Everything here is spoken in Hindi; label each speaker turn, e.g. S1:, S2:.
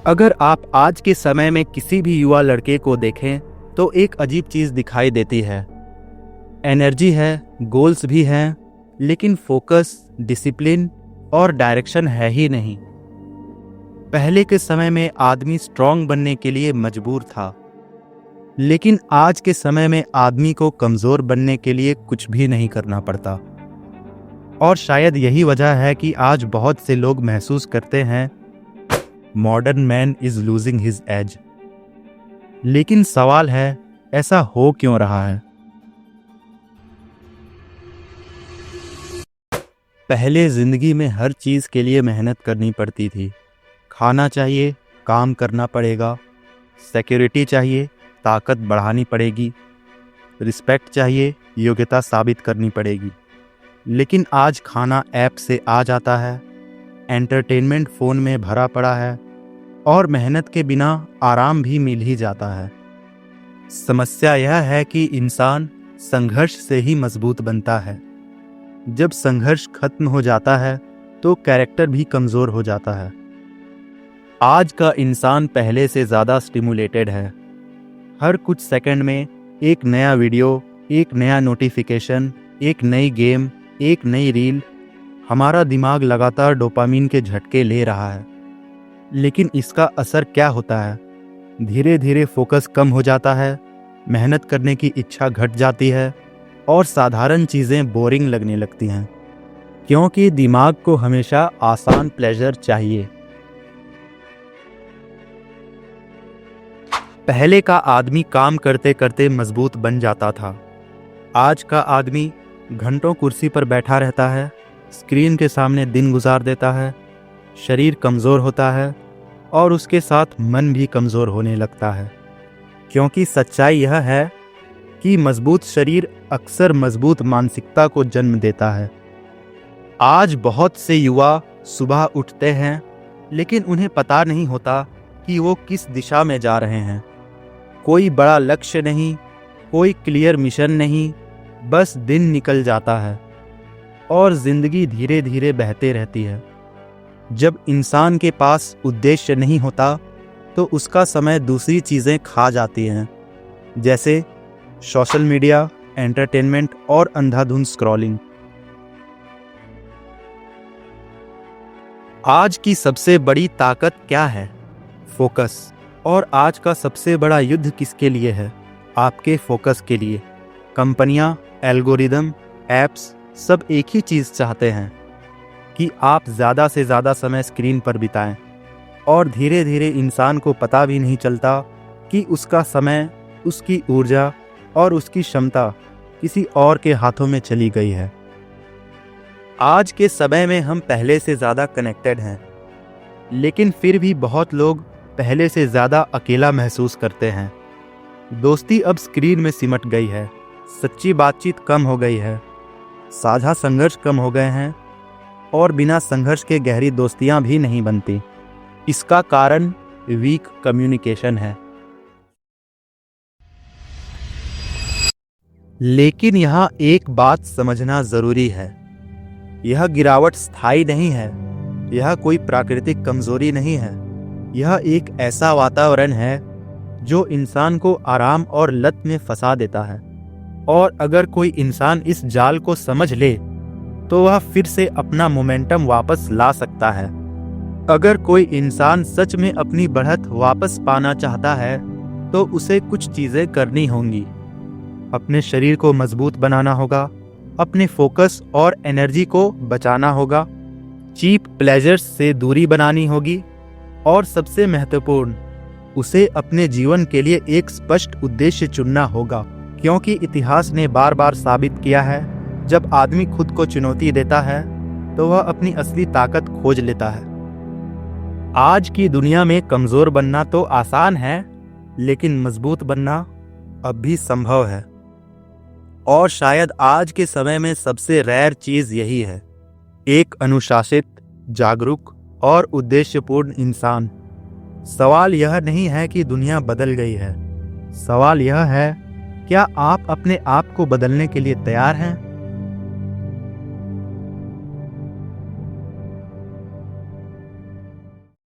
S1: अगर आप आज के समय में किसी भी युवा लड़के को देखें तो एक अजीब चीज़ दिखाई देती है। एनर्जी है, गोल्स भी हैं, लेकिन फोकस, डिसिप्लिन और डायरेक्शन है ही नहीं। पहले के समय में आदमी स्ट्रांग बनने के लिए मजबूर था, लेकिन आज के समय में आदमी को कमज़ोर बनने के लिए कुछ भी नहीं करना पड़ता। और शायद यही वजह है कि आज बहुत से लोग महसूस करते हैं modern man is losing his age. लेकिन सवाल है, ऐसा हो क्यों रहा है? पहले जिंदगी में हर चीज़ के लिए मेहनत करनी पड़ती थी। खाना चाहिए, काम करना पड़ेगा। सिक्योरिटी चाहिए, ताकत बढ़ानी पड़ेगी। रिस्पेक्ट चाहिए, योग्यता साबित करनी पड़ेगी। लेकिन आज खाना ऐप से आ जाता है, एंटरटेनमेंट फ़ोन में भरा पड़ा है और मेहनत के बिना आराम भी मिल ही जाता है। समस्या यह है कि इंसान संघर्ष से ही मजबूत बनता है। जब संघर्ष खत्म हो जाता है तो कैरेक्टर भी कमज़ोर हो जाता है। आज का इंसान पहले से ज़्यादा स्टिमुलेटेड है। हर कुछ सेकंड में एक नया वीडियो, एक नया नोटिफिकेशन, एक नई गेम, एक नई रील। हमारा दिमाग लगातार डोपामिन के झटके ले रहा है। लेकिन इसका असर क्या होता है? धीरे धीरे फोकस कम हो जाता है, मेहनत करने की इच्छा घट जाती है और साधारण चीज़ें बोरिंग लगने लगती हैं, क्योंकि दिमाग को हमेशा आसान प्लेजर चाहिए। पहले का आदमी काम करते करते मजबूत बन जाता था। आज का आदमी घंटों कुर्सी पर बैठा रहता है, स्क्रीन के सामने दिन गुजार देता है। शरीर कमज़ोर होता है और उसके साथ मन भी कमज़ोर होने लगता है, क्योंकि सच्चाई यह है कि मजबूत शरीर अक्सर मजबूत मानसिकता को जन्म देता है। आज बहुत से युवा सुबह उठते हैं, लेकिन उन्हें पता नहीं होता कि वो किस दिशा में जा रहे हैं। कोई बड़ा लक्ष्य नहीं, कोई क्लियर मिशन नहीं, बस दिन निकल जाता है और ज़िंदगी धीरे धीरे बहते रहती है। जब इंसान के पास उद्देश्य नहीं होता तो उसका समय दूसरी चीज़ें खा जाती हैं, जैसे सोशल मीडिया, एंटरटेनमेंट और अंधाधुंध स्क्रॉलिंग। आज की सबसे बड़ी ताकत क्या है? फोकस। और आज का सबसे बड़ा युद्ध किसके लिए है? आपके फोकस के लिए। कंपनियां, एल्गोरिदम, एप्स सब एक ही चीज़ चाहते हैं कि आप ज़्यादा से ज़्यादा समय स्क्रीन पर बिताएं। और धीरे धीरे इंसान को पता भी नहीं चलता कि उसका समय, उसकी ऊर्जा और उसकी क्षमता किसी और के हाथों में चली गई है। आज के समय में हम पहले से ज़्यादा कनेक्टेड हैं, लेकिन फिर भी बहुत लोग पहले से ज़्यादा अकेला महसूस करते हैं। दोस्ती अब स्क्रीन में सिमट गई है, सच्ची बातचीत कम हो गई है, साझा संघर्ष कम हो गए हैं और बिना संघर्ष के गहरी दोस्तियां भी नहीं बनती। इसका कारण वीक कम्युनिकेशन है। लेकिन यहाँ एक बात समझना ज़रूरी है, यह गिरावट स्थायी नहीं है, यह कोई प्राकृतिक कमज़ोरी नहीं है। यह एक ऐसा वातावरण है जो इंसान को आराम और लत में फंसा देता है। और अगर कोई इंसान इस जाल को समझ ले तो वह फिर से अपना मोमेंटम वापस ला सकता है। अगर कोई इंसान सच में अपनी बढ़त वापस पाना चाहता है तो उसे कुछ चीज़ें करनी होंगी। अपने शरीर को मजबूत बनाना होगा, अपने फोकस और एनर्जी को बचाना होगा, चीप प्लेजर्स से दूरी बनानी होगी और सबसे महत्वपूर्ण, उसे अपने जीवन के लिए एक स्पष्ट उद्देश्य चुनना होगा। क्योंकि इतिहास ने बार बार साबित किया है, जब आदमी खुद को चुनौती देता है तो वह अपनी असली ताकत खोज लेता है। आज की दुनिया में कमज़ोर बनना तो आसान है, लेकिन मजबूत बनना अब भी संभव है। और शायद आज के समय में सबसे रेयर चीज़ यही है, एक अनुशासित, जागरूक और उद्देश्यपूर्ण इंसान। सवाल यह नहीं है कि दुनिया बदल गई है, सवाल यह है, क्या आप अपने आप को बदलने के लिए तैयार हैं?